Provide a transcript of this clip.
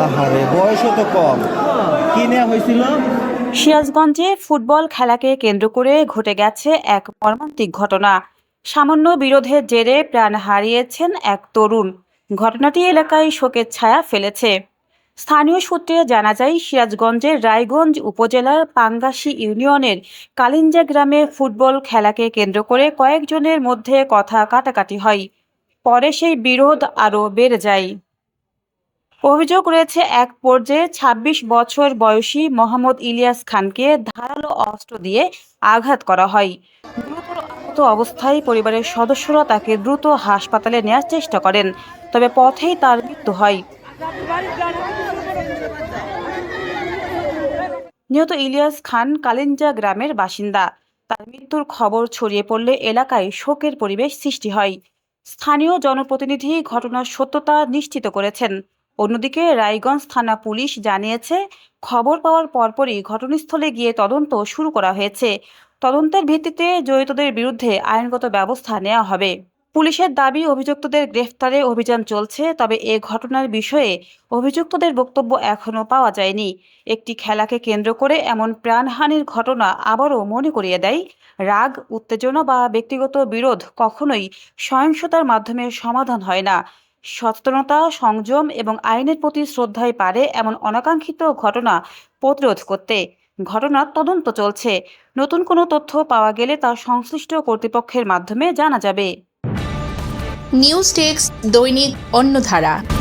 আহারে, বয়সও তো কম। কি নেওয়া হয়েছিল? সিরাজগঞ্জে ফুটবল খেলাকে কেন্দ্র করে ঘটে গেছে এক মর্মান্তিক ঘটনা। সামান্য বিরোধের জেরে প্রাণ হারিয়েছেন এক তরুণ। ঘটনাটি এলাকায় শোকের ছায়া ফেলেছে। স্থানীয় সূত্রে জানা যায়, সিরাজগঞ্জের রায়গঞ্জ উপজেলার পাঙ্গাশী ইউনিয়নের কালিঞ্জা গ্রামে ফুটবল খেলাকে কেন্দ্র করে কয়েকজনের মধ্যে কথা কাটাকাটি হয়। পরে সেই বিরোধ আরও বেড়ে যায়। অভিযোগ রয়েছে, এক পর্যায়ে ২৬ বছর বয়সী মোহাম্মদ ইলিয়াস খানকে ধারালো অস্ত্র দিয়ে আঘাত করা হয়। গুরুতর আহত অবস্থায় পরিবারের সদস্যরা তাকে দ্রুত হাসপাতালে নেওয়ার চেষ্টা করেন, তবে পথেই তার মৃত্যু হয়। নিহত ইলিয়াস খান কালিঞ্জা গ্রামের বাসিন্দা। তার মৃত্যুর খবর ছড়িয়ে পড়লে এলাকায় শোকের পরিবেশ সৃষ্টি হয়। স্থানীয় জনপ্রতিনিধি ঘটনার সত্যতা নিশ্চিত করেছেন। অন্যদিকে রায়গঞ্জ থানা পুলিশ জানিয়েছে, খবর পাওয়ার পরপরই ঘটনাস্থলে গিয়ে তদন্ত শুরু করা হয়েছে। তদন্তের ভিত্তিতে জড়িতদের বিরুদ্ধে আইনগত ব্যবস্থা নেওয়া হবে। পুলিশের দাবি, অভিযুক্তদের গ্রেফতারে অভিযান চলছে, তবে এ ঘটনার বিষয়ে অভিযুক্তদের বক্তব্য এখনও পাওয়া যায়নি। একটি খেলাকে কেন্দ্র করে এমন প্রাণহানির ঘটনা আবারও মনে করিয়ে দেয়, রাগ, উত্তেজনা বা ব্যক্তিগত বিরোধ কখনোই সহিংসতার মাধ্যমে সমাধান হয় না। সচেতনতা, সংযম এবং আইনের প্রতি শ্রদ্ধাই পারে এমন অনাকাঙ্ক্ষিত ঘটনা প্রতিরোধ করতে। ঘটনার তদন্ত চলছে। নতুন কোনো তথ্য পাওয়া গেলে তা সংশ্লিষ্ট কর্তৃপক্ষের মাধ্যমে জানা যাবে। নিউজ ডেস্ক, দৈনিক অন্যধারা।